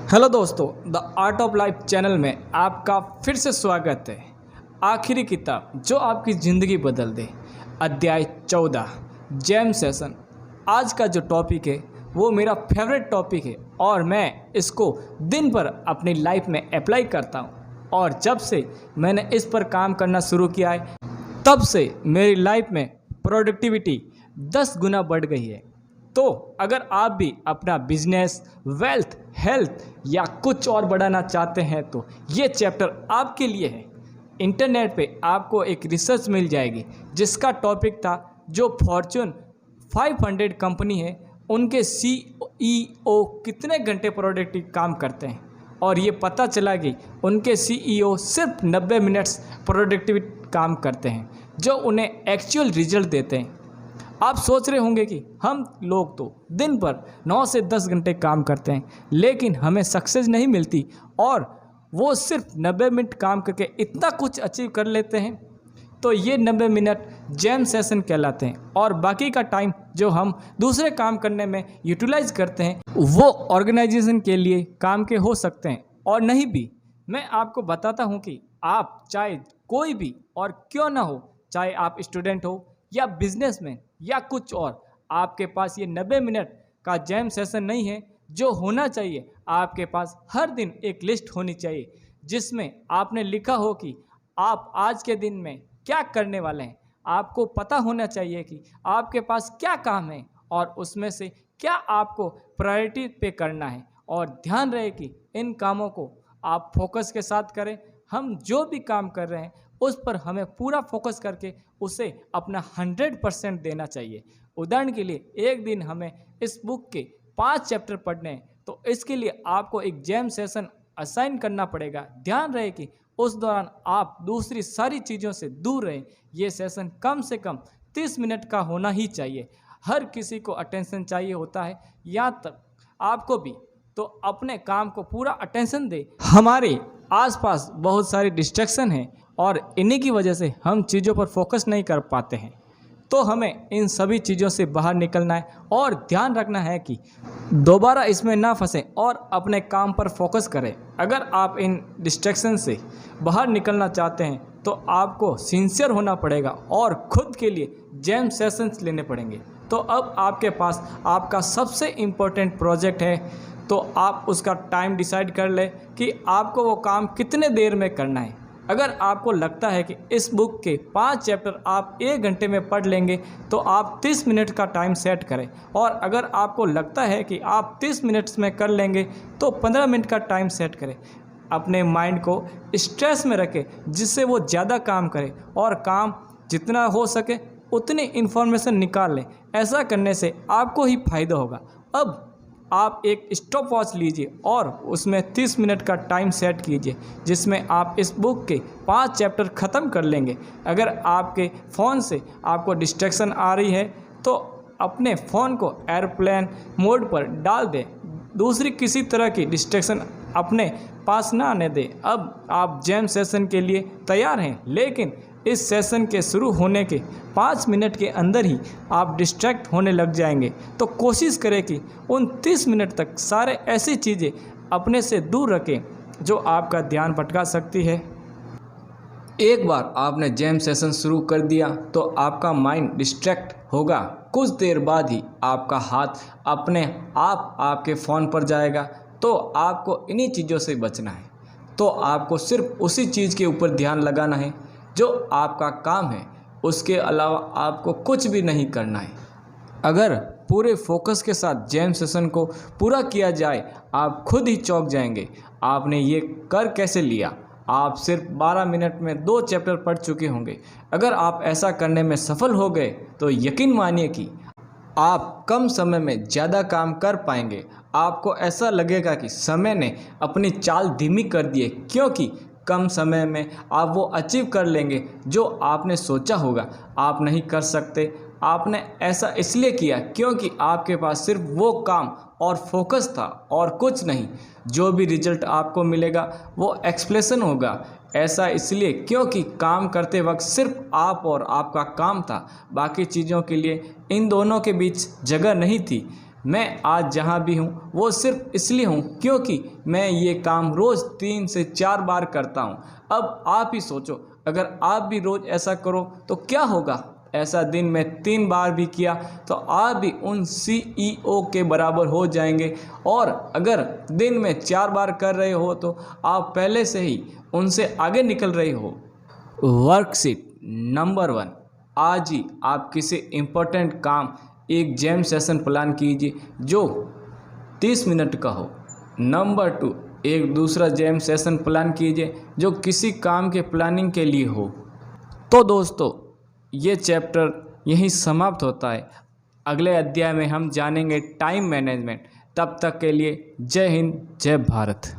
Hello दोस्तों, the art of life channel में आपका फिर से स्वागत है। आखिरी किताब जो आपकी ज़िंदगी बदल दे, अध्याय 14 जैम सेशन। आज का जो टॉपिक है वो मेरा फेवरेट टॉपिक है और मैं इसको दिन भर अपनी लाइफ में अप्लाई करता हूँ। और जब से मैंने इस पर काम करना शुरू किया है तब से मेरी लाइफ में प्रोडक्टिविटी 10 गुना बढ़ गई है। तो अगर आप भी अपना बिजनेस, वेल्थ, हेल्थ या कुछ और बढ़ाना चाहते हैं तो ये चैप्टर आपके लिए है। इंटरनेट पे आपको एक रिसर्च मिल जाएगी जिसका टॉपिक था जो फॉर्च्यून 500 कंपनी है उनके CEO कितने घंटे प्रोडक्टिव काम करते हैं, और ये पता चला कि उनके CEO सिर्फ 90 मिनट्स प्रोडक्टिव काम करते हैं जो उन्हें एक्चुअल रिजल्ट देते हैं। आप सोच रहे होंगे कि हम लोग तो दिन भर 9 से 10 घंटे काम करते हैं लेकिन हमें सक्सेस नहीं मिलती, और वो सिर्फ 90 मिनट काम करके इतना कुछ अचीव कर लेते हैं। तो ये 90 मिनट जैम सेशन कहलाते हैं, और बाकी का टाइम जो हम दूसरे काम करने में यूटिलाइज करते हैं वो ऑर्गेनाइजेशन के लिए काम के हो सकते हैं और नहीं भी। मैं आपको बताता हूँ कि आप चाहे कोई भी और क्यों ना हो, चाहे आप स्टूडेंट हो या बिजनेसमैन या कुछ और, आपके पास ये 90 मिनट का जैम सेशन नहीं है। जो होना चाहिए, आपके पास हर दिन एक लिस्ट होनी चाहिए जिसमें आपने लिखा हो कि आप आज के दिन में क्या करने वाले हैं। आपको पता होना चाहिए कि आपके पास क्या काम है और उसमें से क्या आपको प्रायोरिटी पे करना है, और ध्यान रहे कि इन कामों को आप फोकस के साथ करें। हम जो भी काम कर रहे हैं उस पर हमें पूरा फोकस करके उसे अपना 100% देना चाहिए। उदाहरण के लिए, एक दिन हमें इस बुक के 5 चैप्टर पढ़ने हैं तो इसके लिए आपको एक जैम सेशन असाइन करना पड़ेगा। ध्यान रहे कि उस दौरान आप दूसरी सारी चीज़ों से दूर रहें। ये सेशन कम से कम 30 मिनट का होना ही चाहिए। हर किसी को अटेंशन चाहिए होता है, यहाँ तक आपको भी। तो अपने काम को पूरा अटेंशन दे। हमारे आसपास बहुत सारी डिस्ट्रैक्शन हैं और इन्हीं की वजह से हम चीज़ों पर फोकस नहीं कर पाते हैं। तो हमें इन सभी चीज़ों से बाहर निकलना है और ध्यान रखना है कि दोबारा इसमें ना फंसें और अपने काम पर फोकस करें। अगर आप इन डिस्ट्रैक्शन से बाहर निकलना चाहते हैं तो आपको सिंसियर होना पड़ेगा और खुद के लिए जैम सेशंस लेने पड़ेंगे। तो अब आपके पास आपका सबसे इम्पोर्टेंट प्रोजेक्ट है, तो आप उसका टाइम डिसाइड कर ले कि आपको वो काम कितने देर में करना है। अगर आपको लगता है कि इस बुक के 5 चैप्टर आप 1 घंटे में पढ़ लेंगे तो आप 30 मिनट का टाइम सेट करें, और अगर आपको लगता है कि आप 30 मिनट्स में कर लेंगे तो 15 मिनट का टाइम सेट करें। अपने माइंड को स्ट्रेस में रखें जिससे वो ज़्यादा काम करे, और काम जितना हो सके उतनी इन्फॉर्मेशन निकाल लें। ऐसा करने से आपको ही फ़ायदा होगा। अब आप एक स्टॉप वॉच लीजिए और उसमें 30 मिनट का टाइम सेट कीजिए जिसमें आप इस बुक के 5 चैप्टर ख़त्म कर लेंगे। अगर आपके फ़ोन से आपको डिस्ट्रैक्शन आ रही है तो अपने फ़ोन को एयरप्लेन मोड पर डाल दें, दूसरी किसी तरह की डिस्ट्रैक्शन अपने पास ना आने दें। अब आप जैम सेशन के लिए तैयार हैं, लेकिन इस सेशन के शुरू होने के 5 मिनट के अंदर ही आप डिस्ट्रैक्ट होने लग जाएंगे। तो कोशिश करें कि उन 30 मिनट तक सारे ऐसी चीज़ें अपने से दूर रखें जो आपका ध्यान भटका सकती है। एक बार आपने जैम सेशन शुरू कर दिया तो आपका माइंड डिस्ट्रैक्ट होगा। कुछ देर बाद ही आपका हाथ अपने आप आपके फ़ोन पर जाएगा। तो आपको इन्हीं चीज़ों से बचना है। तो आपको सिर्फ उसी चीज़ के ऊपर ध्यान लगाना है जो आपका काम है, उसके अलावा आपको कुछ भी नहीं करना है। अगर पूरे फोकस के साथ जैम सेशन को पूरा किया जाए, आप खुद ही चौंक जाएंगे। आपने ये कर कैसे लिया? आप सिर्फ 12 मिनट में 2 चैप्टर पढ़ चुके होंगे। अगर आप ऐसा करने में सफल हो गए तो यकीन मानिए कि आप कम समय में ज़्यादा काम कर पाएंगे। आपको ऐसा लगेगा कि समय ने अपनी चाल धीमी कर दी है, क्योंकि कम समय में आप वो अचीव कर लेंगे जो आपने सोचा होगा आप नहीं कर सकते। आपने ऐसा इसलिए किया क्योंकि आपके पास सिर्फ वो काम और फोकस था और कुछ नहीं। जो भी रिजल्ट आपको मिलेगा वो एक्सप्लेशन होगा। ऐसा इसलिए क्योंकि काम करते वक्त सिर्फ आप और आपका काम था, बाकी चीज़ों के लिए इन दोनों के बीच जगह नहीं थी। मैं आज जहाँ भी हूँ वो सिर्फ इसलिए हूँ क्योंकि मैं ये काम रोज़ 3 से 4 बार करता हूँ। अब आप ही सोचो, अगर आप भी रोज़ ऐसा करो तो क्या होगा। ऐसा दिन में 3 बार भी किया तो आप भी उन CEO के बराबर हो जाएंगे, और अगर दिन में 4 बार कर रहे हो तो आप पहले से ही उनसे आगे निकल रहे हो। वर्कशीट नंबर 1, आज ही आप किसी इम्पोर्टेंट काम एक जैम सेशन प्लान कीजिए जो 30 मिनट का हो। नंबर 2, एक दूसरा जैम सेशन प्लान कीजिए जो किसी काम के प्लानिंग के लिए हो। तो दोस्तों, ये चैप्टर यहीं समाप्त होता है। अगले अध्याय में हम जानेंगे टाइम मैनेजमेंट। तब तक के लिए जय हिंद, जय भारत।